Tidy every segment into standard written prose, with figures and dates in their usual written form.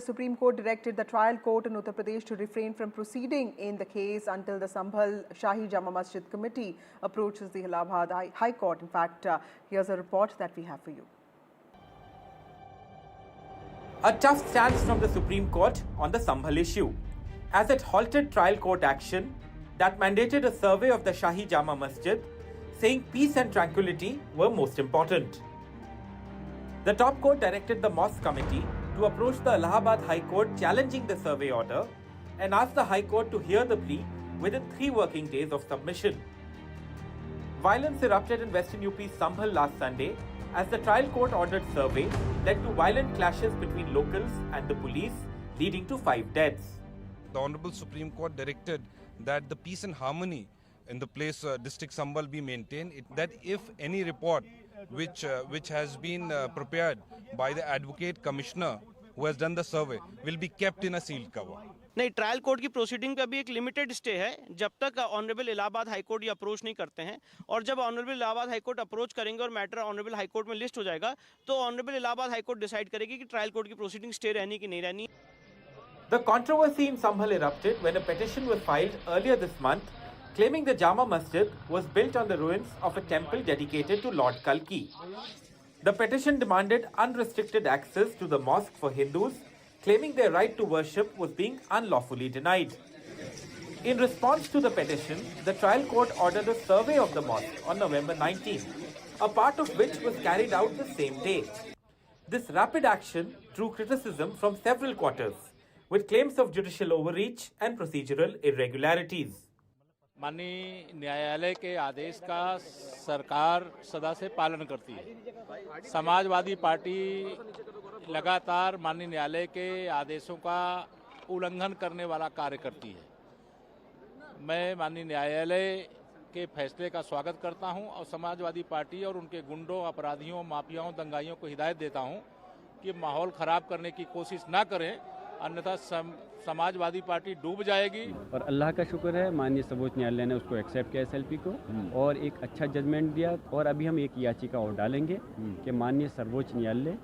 The Supreme Court directed the trial court in Uttar Pradesh to refrain from proceeding in the case until the Sambhal Shahi Jama Masjid Committee approaches the Allahabad High Court. In fact, here's a report that we have for you. A tough stance from the Supreme Court on the Sambhal issue, as it halted trial court action that mandated a survey of the Shahi Jama Masjid, saying peace and tranquility were most important. The top court directed the Mosque Committee to approach the Allahabad High Court challenging the survey order and asked the High Court to hear the plea within 3 working days of submission. Violence erupted in Western UP's Sambhal last Sunday as the trial court ordered survey led to violent clashes between locals and the police, leading to 5 deaths. The Honorable Supreme Court directed that the peace and harmony in the place district Sambhal be maintained. That if any report which has been prepared by the Advocate Commissioner who has done the survey will be kept in a sealed cover. नहीं, trial court की proceeding का भी एक limited stay है जब तक honourable Allahabad high court ये approach नहीं करते हैं, और जब honourable Allahabad high court approach करेंगे और मैटर ऑनरेबल हाई कोर्ट में लिस्ट हो जाएगा तो honourable Allahabad high court decide करेगी कि ट्रायल कोर्ट की प्रोसीडिंग स्टे रहनी कि नहीं रहनी. The controversy in Sambhal erupted when a petition was filed earlier this month claiming the Jama Masjid was built on the ruins of a temple dedicated to Lord Kalki. The petition demanded unrestricted access to the mosque for Hindus, claiming their right to worship was being unlawfully denied. In response to the petition, the trial court ordered a survey of the mosque on November 19, a part of which was carried out the same day. This rapid action drew criticism from several quarters, with claims of judicial overreach and procedural irregularities. माननीय न्यायालय के आदेश का सरकार सदा से पालन करती है. समाजवादी पार्टी लगातार माननीय न्यायालय के आदेशों का उल्लंघन करने वाला कार्य करती है. मैं माननीय न्यायालय के फैसले का स्वागत करता हूं और समाजवादी पार्टी और उनके गुंडों, अपराधियों, माफियाओं, दंगाइयों को हिदायत देता हूं कि माहौल खराब करने की कोशिश ना करें, अन्यथा समाजवादी पार्टी डूब जाएगी. और अल्लाह का शुक्र है, माननीय सर्वोच्च न्यायालय ने उसको एक्सेप्ट किया एसएलपी को और एक अच्छा जजमेंट दिया. और अभी हम एक याचिका और डालेंगे कि माननीय सर्वोच्च न्यायालय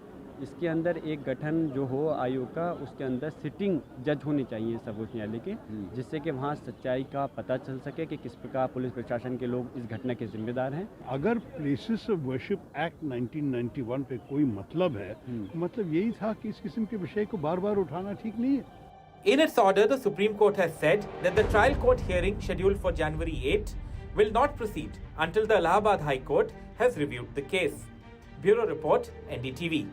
इसके अंदर एक गठन जो हो आयोग का, उसके अंदर सिटिंग जज होने चाहिए सर्वोच्च न्यायालय के, जिससे कि वहाँ सच्चाई का पता चल सके कि किस प्रकार पुलिस प्रशासन के लोग इस घटना के जिम्मेदार हैं. अगर प्लेसेस ऑफ वर्शिप एक्ट 1991 पे कोई मतलब है, मतलब यही था कि इस किस्म के विषय को बार बार उठाना ठीक नहीं है. In its order, the Supreme Court has said that the trial court hearing scheduled for January 8 will not proceed until the Allahabad High Court has reviewed the case. Bureau Report, NDTV.